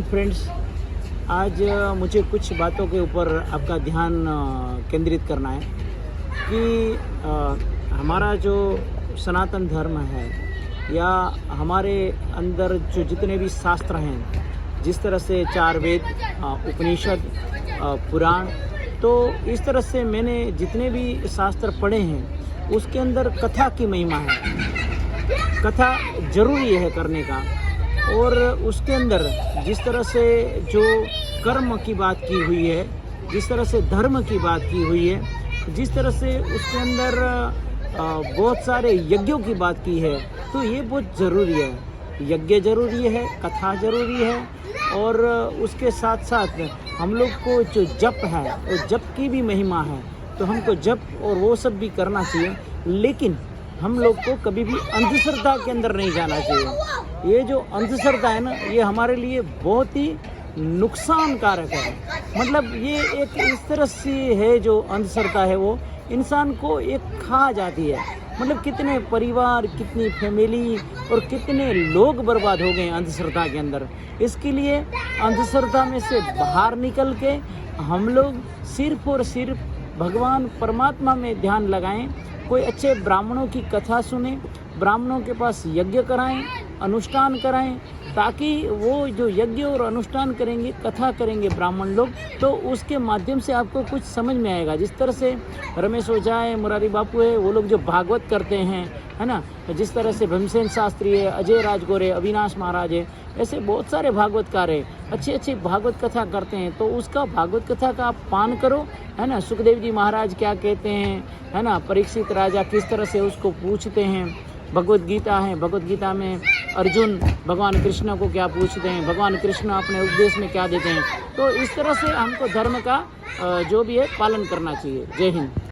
Friends, आज मुझे कुछ बातों के ऊपर आपका ध्यान केंद्रित करना है कि हमारा जो सनातन धर्म है या हमारे अंदर जो जितने भी शास्त्र हैं, जिस तरह से चार वेद, उपनिषद, पुराण, तो इस तरह से मैंने जितने भी शास्त्र पढ़े हैं उसके अंदर कथा की महिमा है। कथा जरूरी है करने का। और उसके अंदर जिस तरह से जो कर्म की बात की हुई है, जिस तरह से धर्म की बात की हुई है, जिस तरह से उसके अंदर बहुत सारे यज्ञों की बात की है, तो ये बहुत ज़रूरी है। यज्ञ ज़रूरी है, कथा ज़रूरी है, और उसके साथ साथ हम लोग को जो जप है, वो जप की भी महिमा है। तो हमको जप और वो सब भी करना चाहिए, लेकिन हम लोग को कभी भी अंधश्रद्धा के अंदर नहीं जाना चाहिए। ये जो अंधश्रद्धा है ना, ये हमारे लिए बहुत ही नुकसान कारक है। मतलब ये एक इस तरह से है, जो अंधश्रद्धा है वो इंसान को एक खा जाती है। मतलब कितने परिवार, कितनी फैमिली और कितने लोग बर्बाद हो गए अंधश्रद्धा के अंदर। इसके लिए अंधश्रद्धा में से बाहर निकल के हम लोग सिर्फ और सिर्फ भगवान परमात्मा में ध्यान लगाएं। कोई अच्छे ब्राह्मणों की कथा सुने, ब्राह्मणों के पास यज्ञ कराएं, अनुष्ठान कराएं, ताकि वो जो यज्ञ और अनुष्ठान करेंगे, कथा करेंगे ब्राह्मण लोग, तो उसके माध्यम से आपको कुछ समझ में आएगा। जिस तरह से रमेश ओझा है, मुरारी बापू है, वो लोग जो भागवत करते हैं, है ना, जिस तरह से भीमसेन शास्त्री है, अजय राजगोरे, अविनाश महाराज है, ऐसे बहुत सारे भागवतकार है, अच्छी अच्छी भागवत कथा करते हैं। तो उसका भागवत कथा का आप पान करो, है ना। सुखदेव जी महाराज क्या कहते हैं, है ना, परीक्षित राजा किस तरह से उसको पूछते हैं। भगवत गीता है, भगवत गीता में अर्जुन भगवान कृष्ण को क्या पूछते हैं, भगवान कृष्ण अपने उपदेश में क्या देते हैं। तो इस तरह से हमको धर्म का जो भी है पालन करना चाहिए। जय हिंद।